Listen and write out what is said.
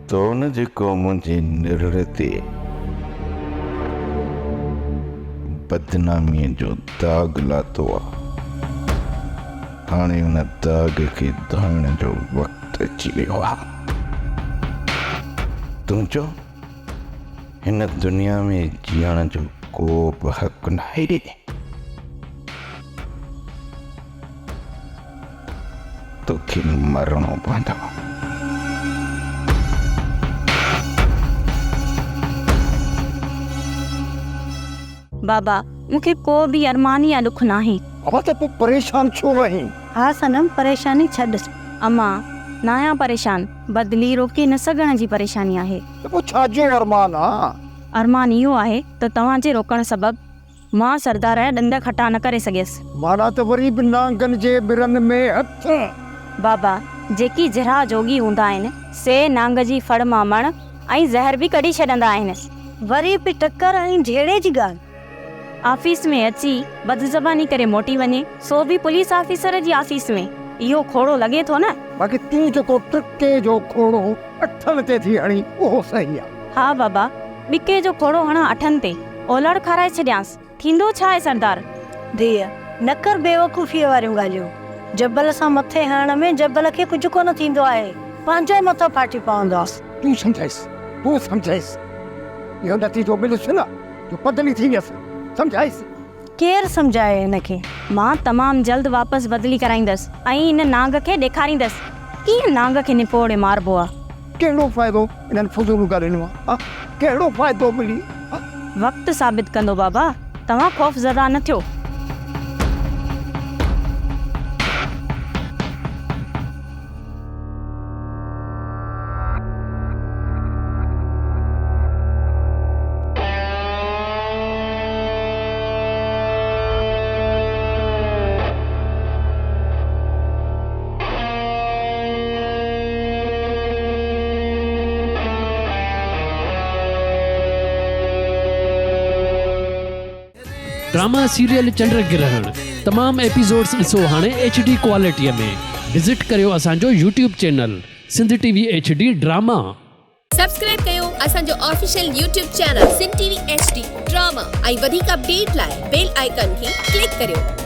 तो न जेको मुंहिंजी निर ते बदनामीअ जो दाग लातो आहे, हाणे उन दाग खे धोइण जो वक़्तु अची वियो आहे। तूं चओ हिन दुनिया में जीअण जो को बि हक़ नाहे, तोखे मरणो पवंदो। बाबा मूंखे को बि अरमानी या दुख नाहे। अब तो तू परेशान छो रही? हाँ सनम, परेशानी छॾ। अम्मा नाया परेशान, बदली रोके न सघण जी परेशानी आहे। तो वो छाजो अरमान आ? अरमान इहो आहे त तव्हांजे रोकण सबबु मां सरदार जा ॾंद खटा न करे सघियसि। माना तो वरी भी नांगन जे बिरन में हथ। बाबा जेकी जरा जोगी हूंदा आहिनि से नांग जी फड़ मां मण ऐं ज़हर बि कढी छॾंदा आहिनि। वरी भी टक्कर ऐं झेड़े जी ॻाल्हि। ऑफिस में अची बदज़बानी करे मोटी वञे, सो बि पुलिस ऑफिसर जी ऑफिस में, इहो खोड़ो लॻे थो न? बाकी तू जो टक्के जो खोड़ो अठन ते थी हणी वो सही है। हा बाबा, ॿिके जो खोड़ो हणा अठनि ते, ओलड़ खाराए छॾियांसि, थींदो छा आहे सरदार? धीअ न कर बेवकूफ़ीअ वारियूं ॻाल्हियूं। जबल सां मथे हणण में जबल खे कुझु कोन थींदो आहे, पंहिंजो मथो फाटी पवंदोसि। तू समझाइस यो नतीजो मिलस ना जो बदली थी वियस। समझाइस केर समझाए हिनखे? मां तमामु जल्द वापसि बदिली कराईंदसि ऐं इन नांग खे ॾेखारींदसि कीअं नांग खे निपोड़े मारबो आहे। केड़ो फ़ाइदो इन्हनि फुज़ूल ॻाल्हियुनि मां? केड़ो फ़ाइदो मिली? वक़्तु साबित कंदो बाबा, तव्हां ख़ौफ़ ज़दा न थियो। ड्रामा सीरियल चंद्र ग्रहण तमाम एपिसोड्स ॾिसो हाणे HD क्वालिटीअ में। विज़िट करियो असांजो YouTube channel Sindh TV HD drama. Subscribe कयो असांजो official YouTube channel Sindh TV HD drama ऐं वधीक अपडेट लाइ बेल आइकन खे क्लिक करियो।